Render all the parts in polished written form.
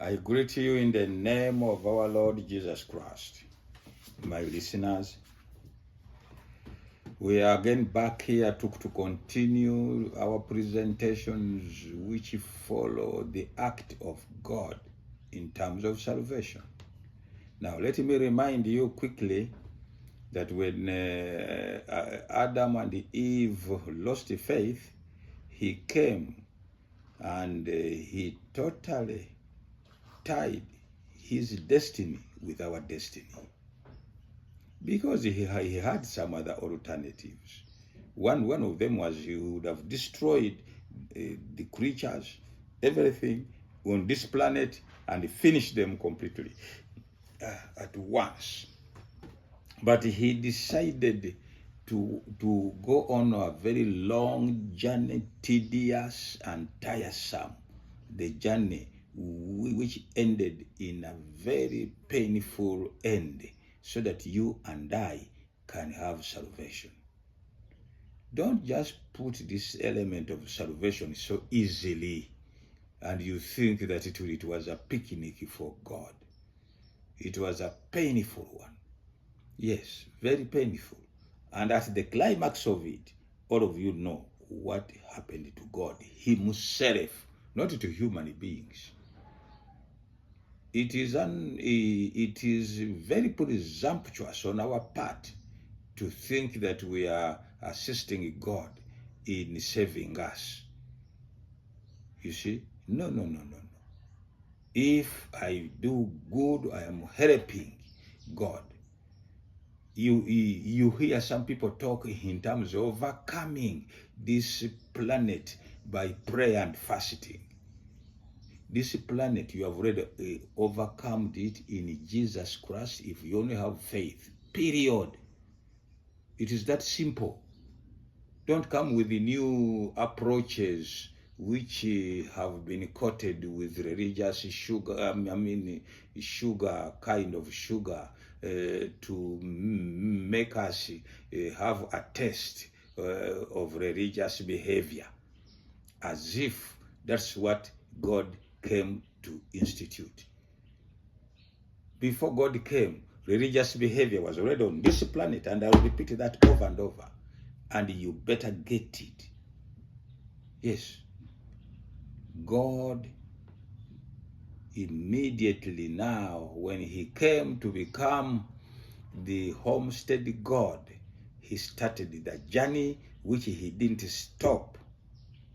I greet you in the name of our Lord Jesus Christ. My listeners, we are again back here to continue our presentations which follow the act of God in terms of salvation. Now, let me remind you quickly that when Adam and Eve lost faith, he came and he totally tied his destiny with our destiny, because he had some other alternatives. One of them was he would have destroyed the creatures, everything on this planet, and finished them completely at once. But he decided to go on a very long journey, tedious and tiresome, the journey which ended in a very painful end, so that you and I can have salvation. Don't just put this element of salvation so easily and you think that it was a picnic for God. It was a painful one. Yes, very painful. And at the climax of it, all of you know what happened to God himself, not to human beings. It is very presumptuous on our part to think that we are assisting God in saving us. You see? No. If I do good, I am helping God. You hear some people talk in terms of overcoming this planet by prayer and fasting. This planet, you have already overcome it in Jesus Christ if you only have faith. Period. It is that simple. Don't come with the new approaches which have been coated with religious sugar, sugar, kind of sugar, to make us have a taste of religious behavior, as if that's what God came to institute. Before God came, religious behavior was already on this planet, and I will repeat that over and over, and you better get it. Yes, God immediately now, when he came to become the homestead God, he started the journey which he didn't stop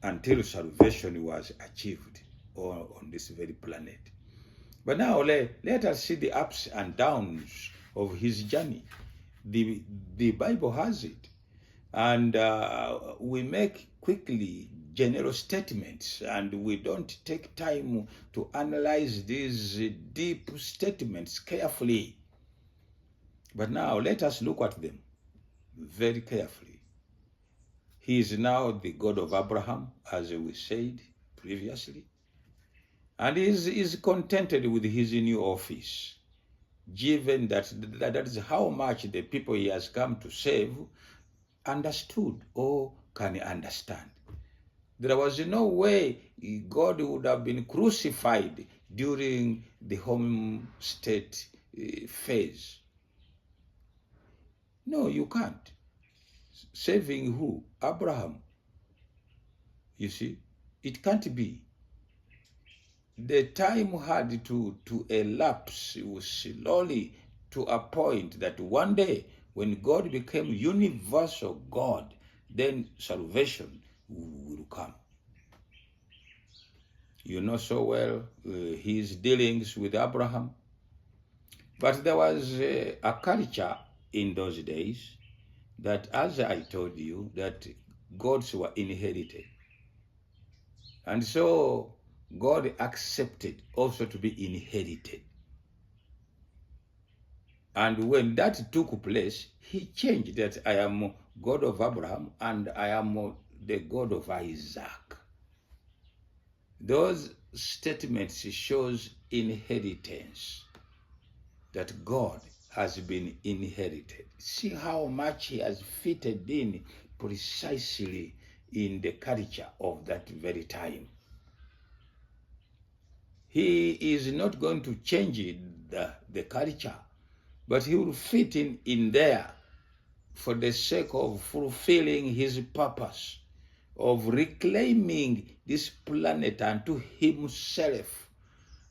until salvation was achieved on this very planet. But now let us see the ups and downs of his journey. The Bible has it. And we make quickly general statements, and we don't take time to analyze these deep statements carefully. But now let us look at them very carefully. He is now the God of Abraham, as we said previously, and is contented with his new office, given that is how much the people he has come to save understood or can understand. There was no way God would have been crucified during the homestead phase. No, you can't. Saving who? Abraham. You see, it can't be. The time had to elapse slowly to a point that one day, when God became universal God, then salvation will come. You know so well his dealings with Abraham. But there was a culture in those days that, as I told you, that gods were inherited. And so God accepted also to be inherited. And when that took place, he changed that I am God of Abraham and I am the God of Isaac. Those statements shows inheritance, that God has been inherited. See how much he has fitted in precisely in the culture of that very time. He is not going to change the culture, but he will fit in there for the sake of fulfilling his purpose of reclaiming this planet unto himself.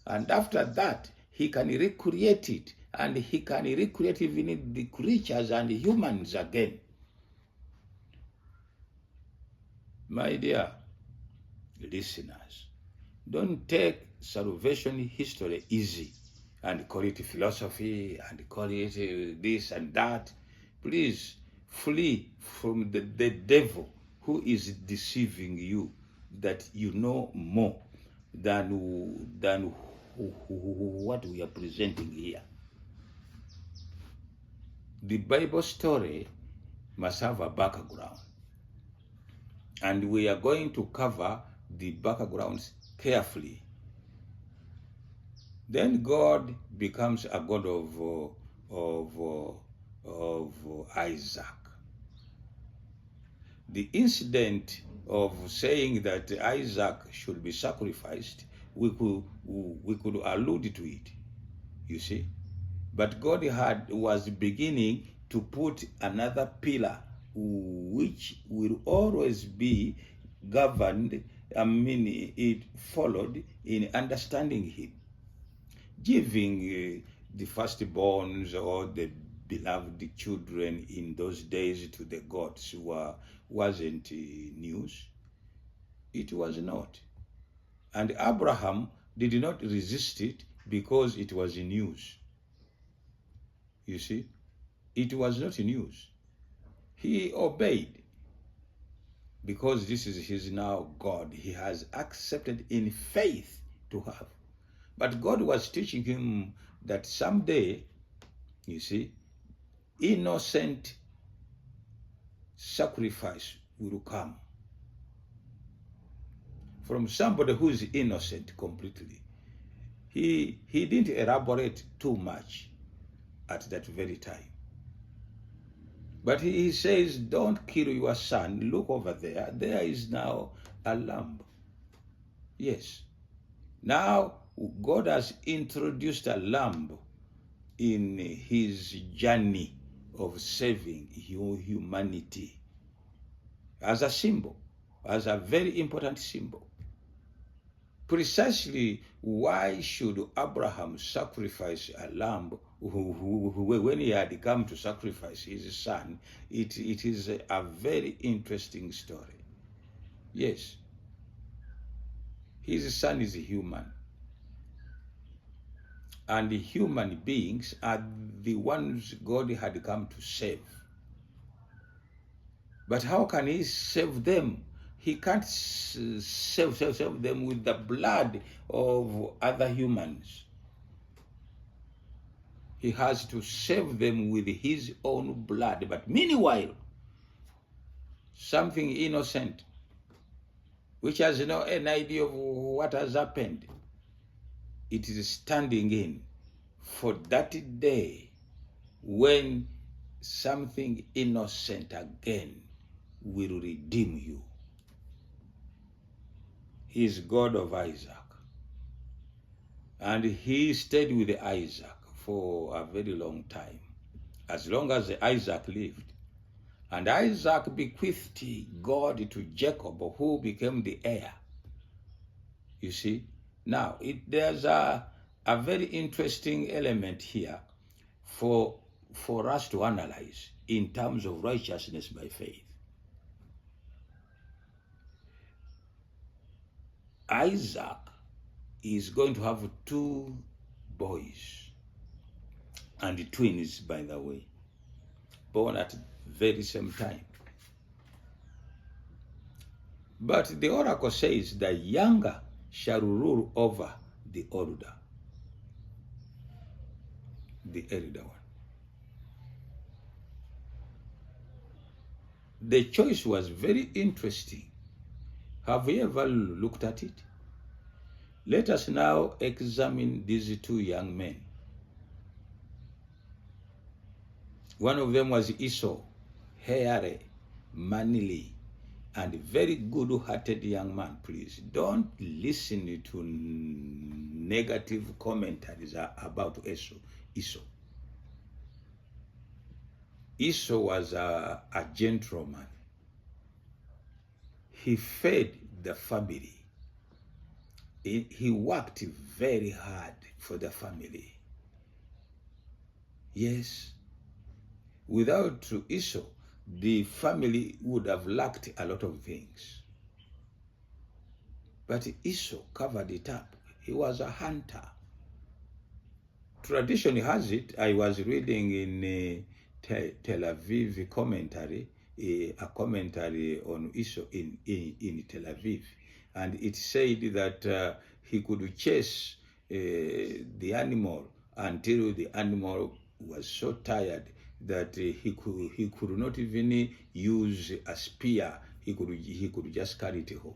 And after that, he can recreate it, and he can recreate even the creatures and humans again. My dear listeners, don't take salvation history easy and call it philosophy and call it this and that. Please flee from the devil who is deceiving you, that you know more than what we are presenting here. The Bible story must have a background, and we are going to cover the backgrounds carefully. Then God becomes a God of Isaac. The incident of saying that Isaac should be sacrificed, we could allude to it, you see. But God was beginning to put another pillar which will always be governed, it followed in understanding him. Giving the firstborns or the beloved children in those days to the gods wasn't news. It was not. And Abraham did not resist it because it was news. You see, it was not news. He obeyed because this is his now God. He has accepted in faith to have. But God was teaching him that someday, you see, innocent sacrifice will come from somebody who is innocent completely. He didn't elaborate too much at that very time. But he says, don't kill your son. Look over there. There is now a lamb. Yes. Now, God has introduced a lamb in his journey of saving humanity as a symbol, as a very important symbol. Precisely why should Abraham sacrifice a lamb when he had come to sacrifice his son? It is a very interesting story. Yes, his son is human, and the human beings are the ones God had come to save. But how can he save them? He can't save them with the blood of other humans. He has to save them with his own blood. But meanwhile, something innocent, which has no an idea of what has happened, it is standing in for that day when something innocent again will redeem you. He is God of Isaac. And he stayed with Isaac for a very long time, as long as Isaac lived. And Isaac bequeathed God to Jacob, who became the heir. You see? Now, there's a very interesting element here for us to analyze in terms of righteousness by faith. Isaac is going to have 2 boys, and twins, by the way, born at the very same time. But the oracle says the younger shall rule over the older, the elder one. The choice was very interesting. Have you ever looked at it? Let us now examine these 2 young men. One of them was Esau, hairy, manly, and very good-hearted young man. Please don't listen to negative commentaries about Esau. Esau was a gentleman. He fed the family. He worked very hard for the family. Yes. Without Esau, the family would have lacked a lot of things. But Esau covered it up. He was a hunter. Tradition has it, I was reading in Tel Aviv commentary, a commentary on Esau in Tel Aviv, and it said that he could chase the animal until the animal was so tired that he could not even use a spear. He could just carry it home.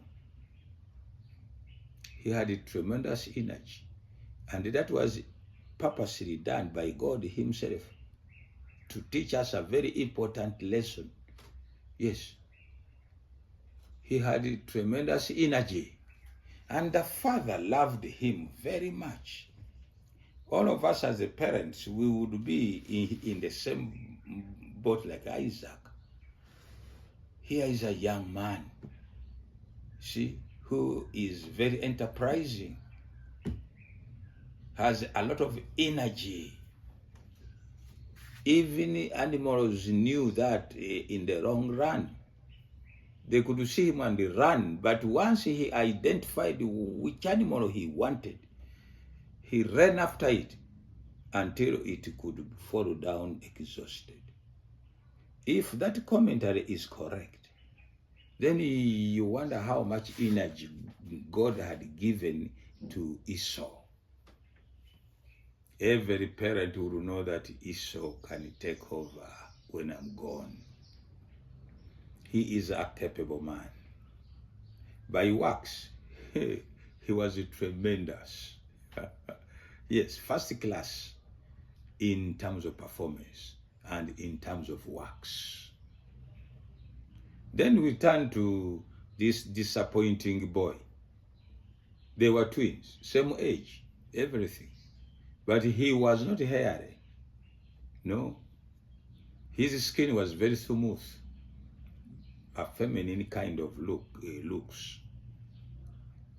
He had a tremendous energy, and that was purposely done by God himself to teach us a very important lesson. Yes, he had a tremendous energy, and the father loved him very much. All of us as parents, we would be in the same boat like Isaac. Here is a young man, see, who is very enterprising, has a lot of energy. Even animals knew that in the long run, they could see him and run, but once he identified which animal he wanted, he ran after it until it could fall down exhausted. If that commentary is correct, then you wonder how much energy God had given to Esau. Every parent will know that Esau can take over when I'm gone. He is a capable man. By works, he was tremendous. Yes, first class in terms of performance and in terms of works. Then we turn to this disappointing boy. They were twins, same age, everything. But he was not hairy. No. His skin was very smooth, a feminine kind of looks.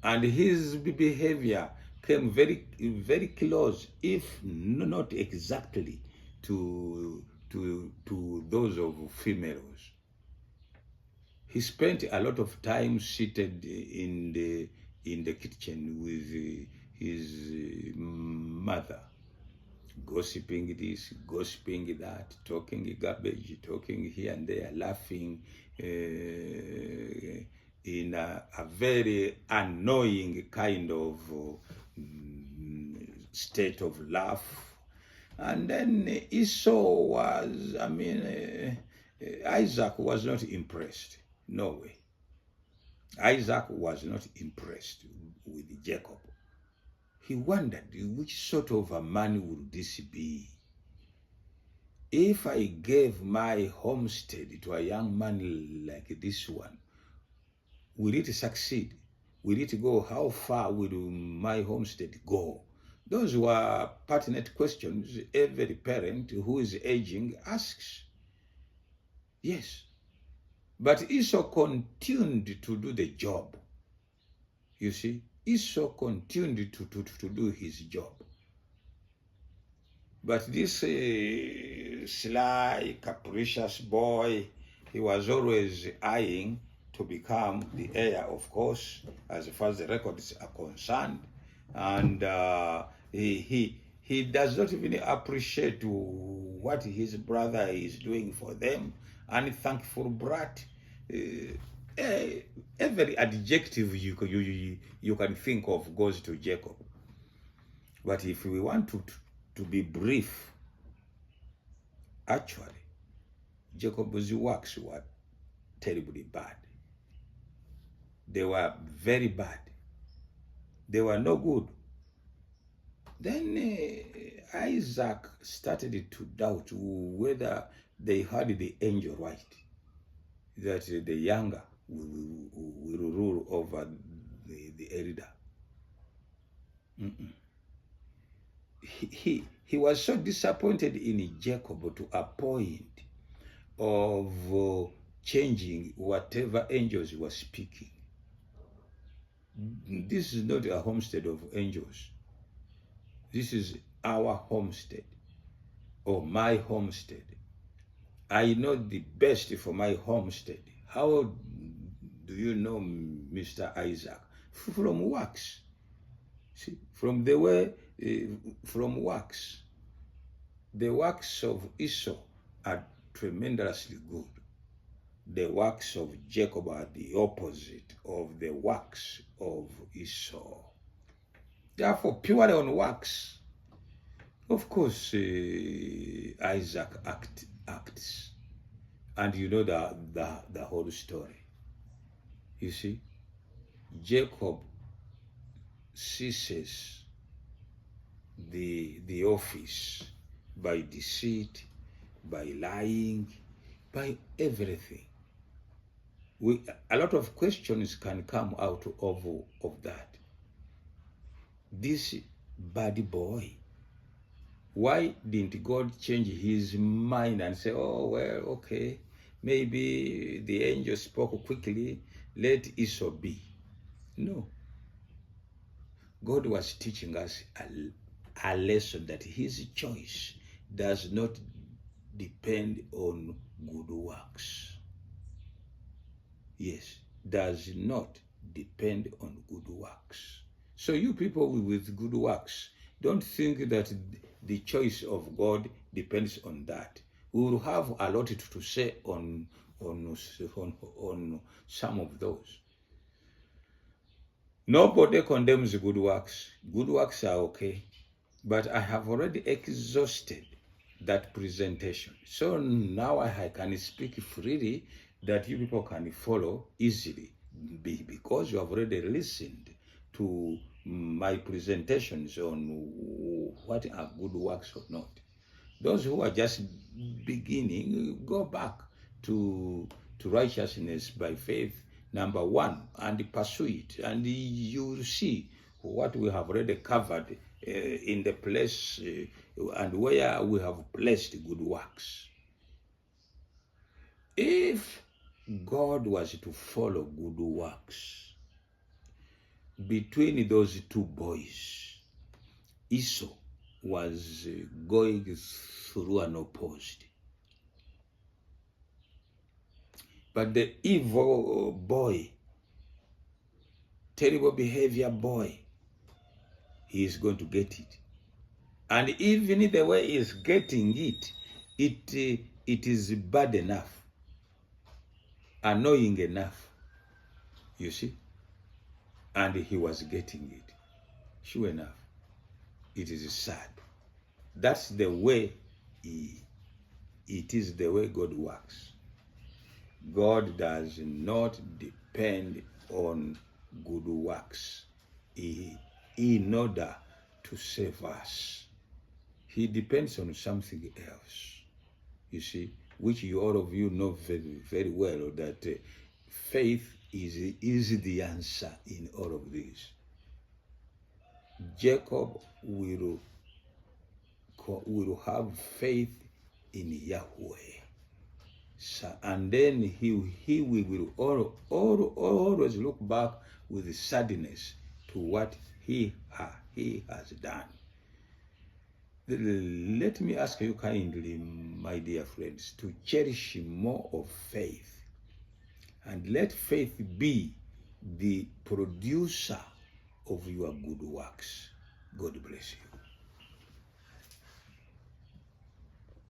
And his behavior came very, very close, if not exactly, to those of females. He spent a lot of time seated in the kitchen with his mother, gossiping this, gossiping that, talking garbage, talking here and there, laughing in a very annoying kind of state of laugh. And then Esau was, Isaac was not impressed. No way. Isaac was not impressed with Jacob. He wondered, which sort of a man would this be? If I gave my homestead to a young man like this one, will it succeed? Will it go? How far will my homestead go? Those were pertinent questions every parent who is aging asks. Yes. But Esau continued to do the job. You see, Esau continued to do his job. But this sly, capricious boy, he was always eyeing to become the heir, of course, as far as the records are concerned. And he does not even appreciate what his brother is doing for them. Unthankful brat. Every adjective you can think of goes to Jacob. But if we want to be brief, actually, Jacob's works were terribly bad. They were very bad. They were no good. Then Isaac started to doubt whether they had the angel right, that the younger will rule over the elder. He was so disappointed in Jacob to a point of changing whatever angels were speaking. This is not a homestead of angels. This is our homestead, or my homestead. I know the best for my homestead. How do you know, Mr. Isaac? From works. See, from the way, from works. The works of Esau are tremendously good. The works of Jacob are the opposite of the works of Esau. Therefore, purely on works. Of course, Isaac acts. And you know the whole story. You see, Jacob ceases the office by deceit, by lying, by everything. A lot of questions can come out of that. This bad boy, why didn't God change his mind and say, oh, well, okay, maybe the angel spoke quickly, let Esau be? No. God was teaching us a lesson that his choice does not depend on good works. Yes, does not depend on good works. So you people with good works, don't think that the choice of God depends on that. We will have a lot to say on some of those. Nobody condemns good works. Good works are okay. But I have already exhausted that presentation. So now I can speak freely that you people can follow easily because you have already listened to my presentations on what are good works or not. Those who are just beginning, go back to righteousness by faith, number 1, and pursue it. And you will see what we have already covered in the place and where we have placed good works. If God was to follow good works between those two boys, Esau was going through unopposed. But the evil boy, terrible behavior boy, he is going to get it. And even the way he is getting it, it is bad enough, annoying enough, you see. And he was getting it. Sure enough, it is sad. That's the way it is the way God works. God does not depend on good works in order to save us. He depends on something else, you see, which all of you know very, very well, that faith is the answer in all of this. Jacob will have faith in Yahweh. So, and then he will always look back with sadness to what he has done. Let me ask you kindly, my dear friends, to cherish more of faith, and let faith be the producer of your good works. God bless you.